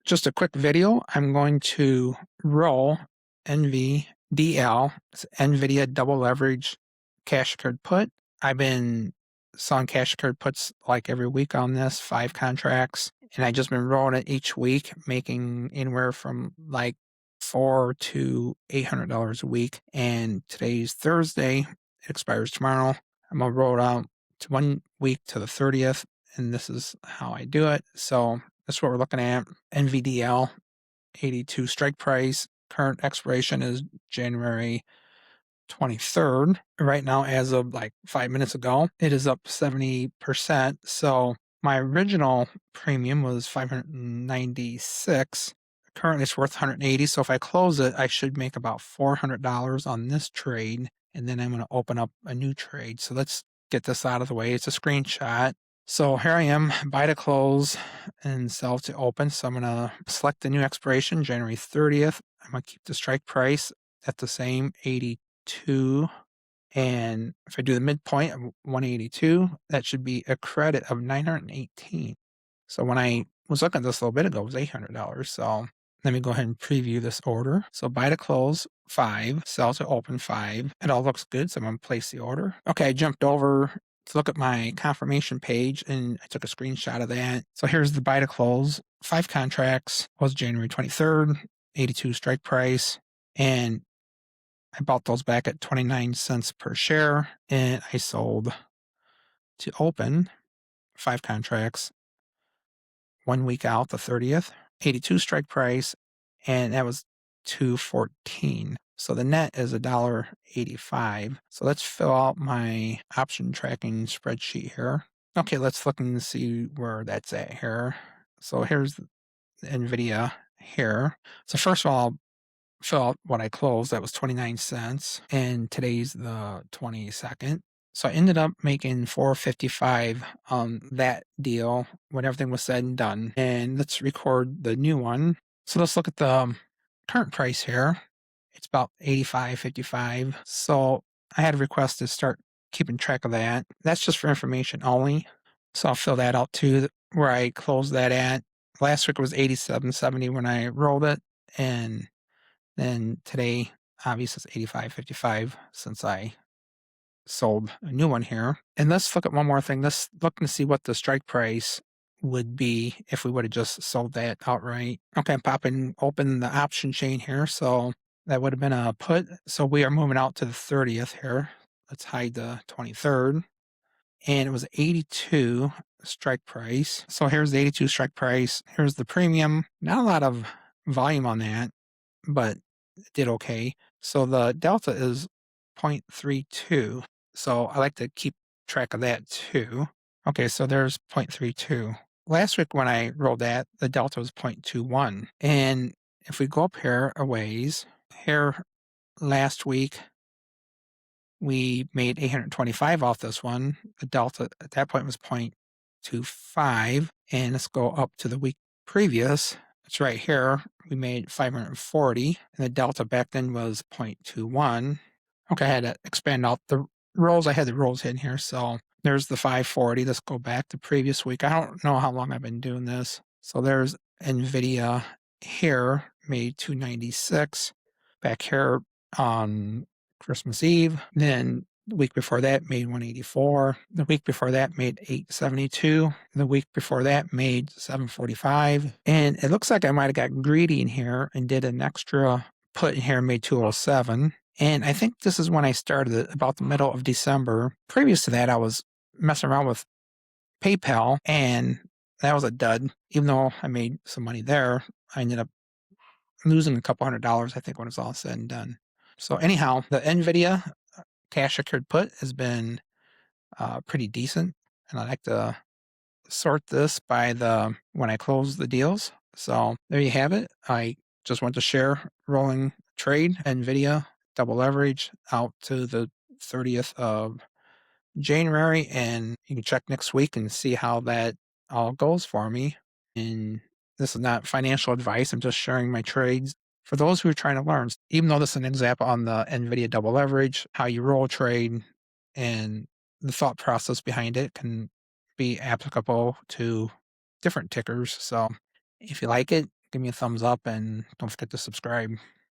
Just a quick video. I'm going to roll NVDL, it's NVIDIA Double Leveraged cash secured put. I've been selling cash secured puts like every week on this, 5 contracts, and I just been rolling it each week, making anywhere from like $400 to $800 a week. And today's Thursday, it expires tomorrow. I'm gonna roll it out to 1 week to the 30th, and this is how I do it. So that's what we're looking at. NVDL 82 strike price. Current expiration is January 23rd. Right now, as of like 5 minutes ago, it is up 70%. So my original premium was 596. Currently, it's worth 180. So if I close it, I should make about $400 on this trade. And then I'm going to open up a new trade. So let's get this out of the way. It's a screenshot. So here I am, buy to close and sell to open. So I'm going to select the new expiration, January 30th. I'm going to keep the strike price at the same 82. And if I do the midpoint of 182, that should be a credit of 918. So when I was looking at this a little bit ago, it was $800. So let me go ahead and preview this order. So buy to close 5, sell to open 5. It all looks good. So I'm going to place the order. Okay, I jumped over to look at my confirmation page and I took a screenshot of that. So here's the buy to close. 5 contracts was January 23rd, 82 strike price. And I bought those back at 29 cents per share. And I sold to open 5 contracts 1 week out, the 30th, 82 strike price. And that was $2.14. So the net is $1.85. So let's fill out my option tracking spreadsheet here. Okay, let's look and see where that's at here. So here's the NVIDIA here. So first of all, I'll fill out what I closed. That was 29 cents. And today's the 22nd. So I ended up making $4.55 on that deal when everything was said and done. And let's record the new one. So let's look at the current price here. It's about $85.55. So I had a request to start keeping track of that. That's just for information only. So I'll fill that out too, where I closed that at. Last week it was $87.70 when I rolled it. And then today, obviously, it's $85.55 since I sold a new one here. And let's look at one more thing. Let's look and see what the strike price would be if we would have just sold that outright. Okay, I'm popping open the option chain here. So that would have been a put. So we are moving out to the 30th here. Let's hide the 23rd. And it was 82 strike price. So here's the 82 strike price. Here's the premium. Not a lot of volume on that, but it did okay. So the delta is 0.32. So I like to keep track of that too. Okay, so there's 0.32. Last week when I rolled that, the delta was 0.21. And if we go up here a ways, here last week, we made 825 off this one. The delta at that point was 0.25. And let's go up to the week previous. It's right here. We made 540. And the delta back then was 0.21. Okay, I had to expand out the rolls. I had the rolls in here. So there's the 540. Let's go back to previous week. I don't know how long I've been doing this. So there's NVIDIA here, made 296. Back here on Christmas Eve. Then the week before that made 184. The week before that made 872. The week before that made 745. And it looks like I might have got greedy in here and did an extra put in here and made 207. And I think this is when I started it, about the middle of December. Previous to that, I was messing around with PayPal, and that was a dud. Even though I made some money there, I ended up losing a couple $100, I think, when it's all said and done. So anyhow, the NVIDIA cash secured put has been pretty decent, and I like to sort this by the when I close the deals. So there you have it. I just want to share rolling trade NVIDIA double leverage out to the 30th of January, and you can check next week and see how that all goes for me. And this is not financial advice. I'm just sharing my trades for those who are trying to learn. Even though this is an example on the NVIDIA double leverage, how you roll trade and the thought process behind it can be applicable to different tickers. So if you like it, give me a thumbs up and don't forget to subscribe.